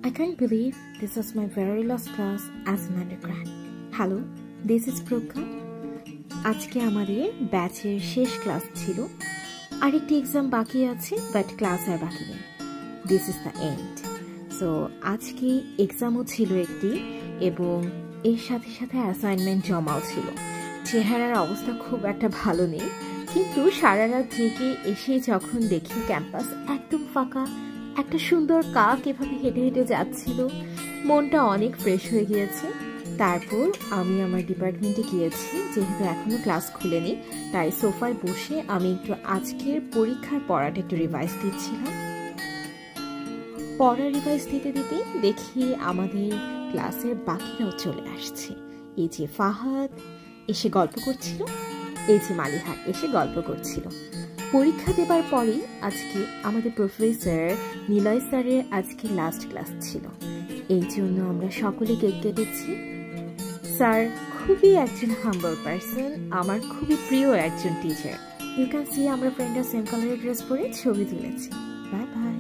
I can't believe this was my very last class as an undergrad. Hello, this is Prokka. আজকে আমাদের ব্যাচের শেষ class ছিল। আরেকটি এক্সাম বাকি আছে, বাট ক্লাস আর বাকি নেই। This is the end. So আজকে এক্সামও ছিল একটি, এবং এর সাথে সাথে অ্যাসাইনমেন্ট জমাও ছিল। চেহারার অবস্থা খুব একটা ভালো নেই, কিন্তু সারা রাত জেগে এসে যখন দেখি ক্যাম্পাস একদম ফাঁকা, একটা সুন্দর কাক এভাবে হেঁটে হেঁটে যাচ্ছিল, মনটা অনেক ফ্রেশ হয়ে গিয়েছে। তারপর আমি আমার ডিপার্টমেন্টে গিয়েছি, যেহেতু এখনো ক্লাস খুলেনি, তাই সোফায় বসে আমি একটু আজকের পরীক্ষার পড়াটা একটু রিভাইজ দিচ্ছিলাম। পড়া রিভাইজ দিতে দিতে দেখি আমাদের ক্লাসের বাকিরাও চলে আসছে। এই যে ফাহাদ এসে গল্প করছিল, এই যে মালিহা এসে গল্প করছিল। পরীক্ষা দেবার পরেই আজকে আমাদের প্রফেসর নিলয় স্যারের আজকে লাস্ট ক্লাস ছিল, এই জন্য আমরা সকলে কেক কেটেছি। স্যার খুবই একজন হাম্বল পার্সন, আমার খুবই প্রিয় একজন টিচার। ইউ ক্যান সি আমরা ফ্রেন্ডরা সেম কালারের ড্রেস পরে ছবি তুলেছি। Bye bye.